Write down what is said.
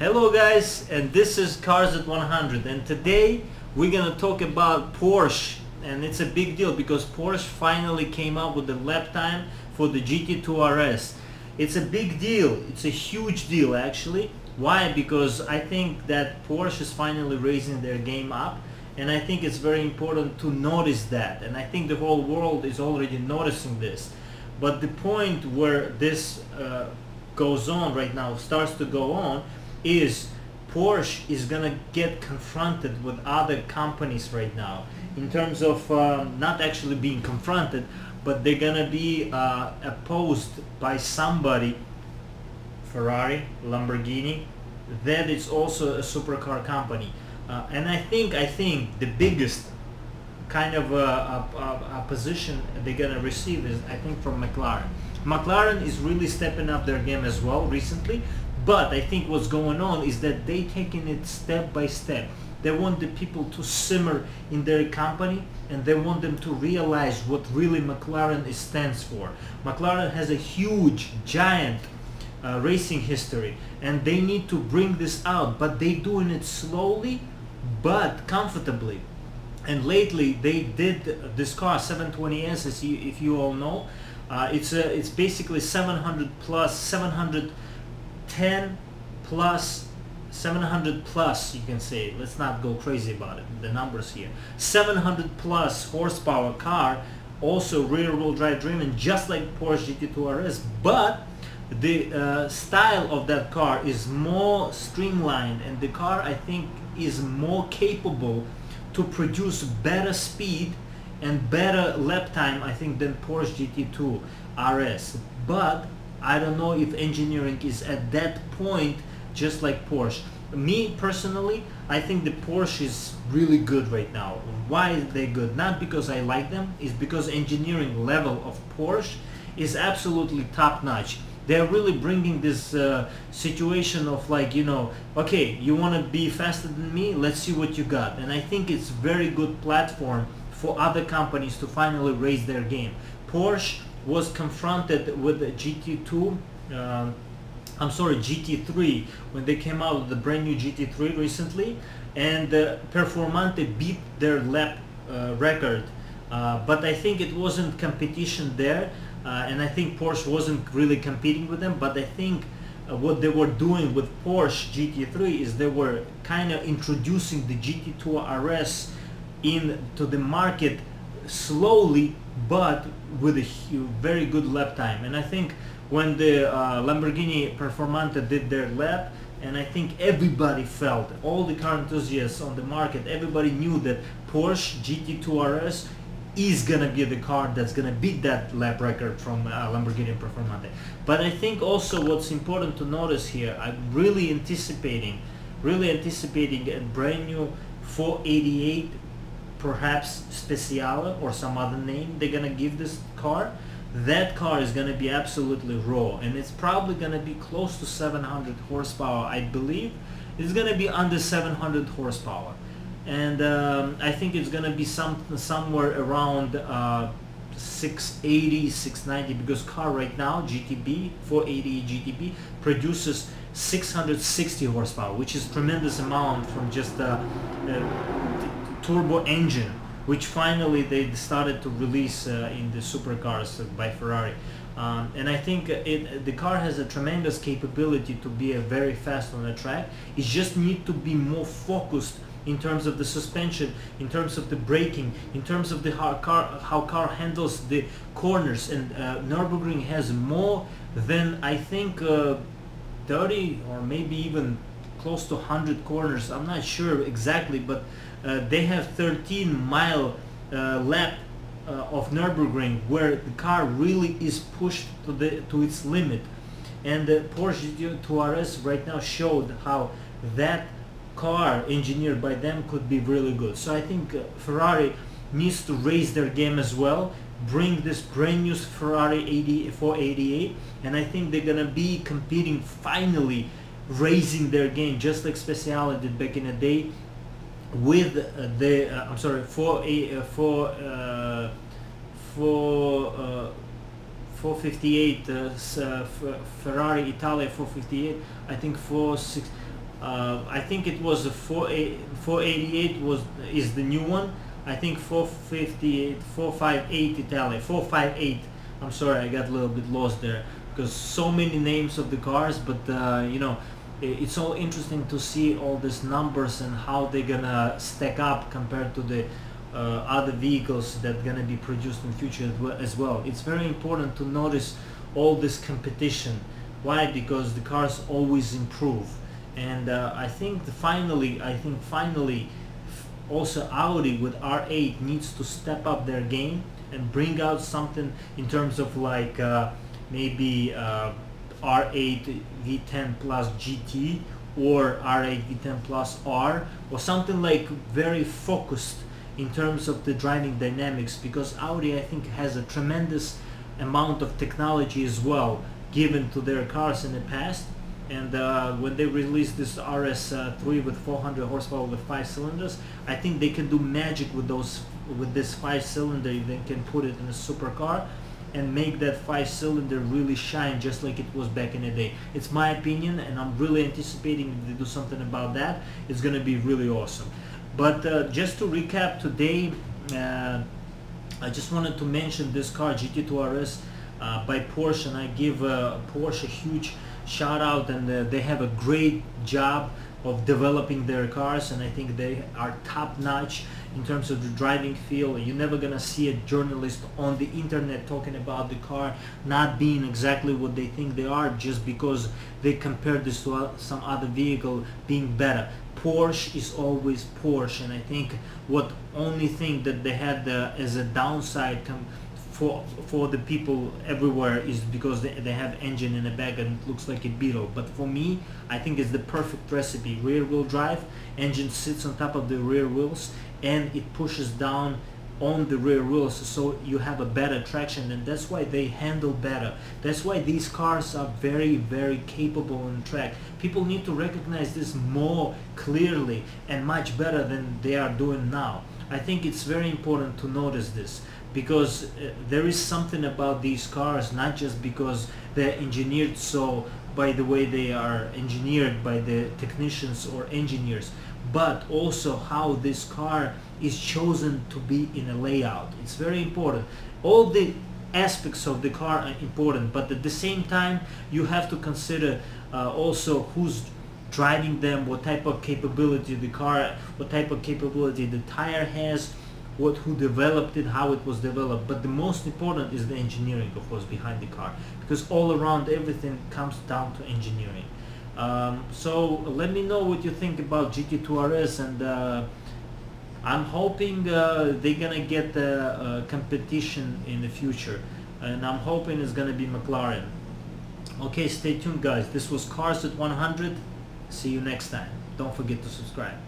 Hello guys, and this is Cars at 100, and today we're gonna talk about Porsche. And it's a big deal because Porsche finally came out with the lap time for the GT2 RS. It's a big deal, it's a huge deal actually. Why? Because I think that Porsche is finally raising their game up, and I think it's very important to notice that, and I think the whole world is already noticing this. But the point where this goes on right now, starts to go on, is Porsche is gonna get confronted with other companies right now in terms of not actually being confronted, but they're gonna be opposed by somebody, Ferrari, Lamborghini, that is also a supercar company, and I think the biggest kind of a position they're gonna receive is, I think, from McLaren. McLaren is really stepping up their game as well recently, but I think what's going on is that they taking it step by step. They want the people to simmer in their company, and they want them to realize what really McLaren stands for. McLaren has a huge, giant racing history, and they need to bring this out, but they doing it slowly but comfortably. And lately they did this car 720S, as if you all know. It's basically 700 plus 710 plus 700 plus, you can say. Let's not go crazy about it, the numbers here. 700 plus horsepower car, also rear wheel drive driven, just like Porsche GT2 RS, but the style of that car is more streamlined, and the car, I think, is more capable to produce better speed and better lap time, I think, than Porsche GT2 RS. But I don't know if engineering is at that point just like Porsche. Me personally, I think the Porsche is really good right now. Why is they good? Not because I like them, it's because engineering level of Porsche is absolutely top notch. They're really bringing this situation of, like, you know, okay, you want to be faster than me, let's see what you got. And I think it's very good platform for other companies to finally raise their game. Porsche was confronted with the GT3 when they came out with the brand new GT3 recently, and Performante beat their lap record, but I think it wasn't competition there, and I think Porsche wasn't really competing with them. But I think what they were doing with Porsche GT3 is they were kind of introducing the GT2 RS into the market slowly, but with a very good lap time. And I think when the Lamborghini Performante did their lap, and I think everybody felt, all the car enthusiasts on the market, everybody knew that Porsche GT2 RS is gonna be the car that's gonna beat that lap record from Lamborghini Performante. But I think also what's important to notice here, I'm really anticipating a brand new 488, perhaps Speciale or some other name they're gonna give this car. That car is gonna be absolutely raw, and it's probably gonna be close to 700 horsepower. I believe it's gonna be under 700 horsepower, and I think it's gonna be somewhere around 680, 690, because car right now, GTB 488 GTB, produces 660 horsepower, which is tremendous amount from just a turbo engine, which finally they started to release in the supercars by Ferrari. And I think the car has a tremendous capability to be very fast on the track. It just needs to be more focused in terms of the suspension, in terms of the braking, in terms of the how car handles the corners. And Nürburgring has more than, I think, 30 or maybe even close to 100 corners. I'm not sure exactly, but they have 13-mile lap of Nürburgring, where the car really is pushed to its limit. And the Porsche GT2 RS right now showed how that car engineered by them could be really good. So I think Ferrari needs to raise their game as well, bring this brand new Ferrari 488, and I think they're gonna be competing, finally raising their game, just like Speciale did back in the day with the 458 Ferrari Italia 458, I think I think it was a 488 is the new one. I think 458, 458 Italy, 458. I'm sorry, I got a little bit lost there because so many names of the cars, but you know, it's all interesting to see all these numbers and how they're gonna stack up compared to the other vehicles that are gonna be produced in the future as well. It's very important to notice all this competition. Why? Because the cars always improve, and I think finally also Audi with R8 needs to step up their game and bring out something in terms of like maybe R8 V10 plus GT or R8 V10 plus R, or something like very focused in terms of the driving dynamics, because Audi, I think, has a tremendous amount of technology as well given to their cars in the past. And when they released this RS3 with 400 horsepower with 5 cylinders, I think they can do magic with this 5-cylinder. They can put it in a supercar and make that 5-cylinder really shine just like it was back in the day. It's my opinion, and I'm really anticipating to do something about that. It's gonna be really awesome. But just to recap today, I just wanted to mention this car, GT2 RS by Porsche, and I give Porsche a huge shout out, and they have a great job of developing their cars, and I think they are top notch in terms of the driving feel. You're never gonna see a journalist on the internet talking about the car not being exactly what they think they are just because they compare this to some other vehicle being better. Porsche is always Porsche, and I think what only thing that they had as a downside for the people everywhere is because they have engine in the back and it looks like a Beetle. But for me, I think it's the perfect recipe. Rear wheel drive, engine sits on top of the rear wheels and it pushes down on the rear wheels, so you have a better traction, and that's why they handle better. That's why these cars are very, very capable on track. People need to recognize this more clearly and much better than they are doing now. I think it's very important to notice this, because there is something about these cars, not just because they're engineered so by the way they are engineered by the technicians or engineers, but also how this car is chosen to be in a layout. It's very important. All the aspects of the car are important, but at the same time you have to consider also who's driving them, what type of capability the car, what type of capability the tire has, who developed it, how it was developed. But the most important is the engineering, of course, behind the car, because all around everything comes down to engineering. So let me know what you think about GT2 RS, and I'm hoping they're gonna get competition in the future, and I'm hoping it's gonna be McLaren. Okay, stay tuned, guys. This was Cars at 100. See you next time. Don't forget to subscribe.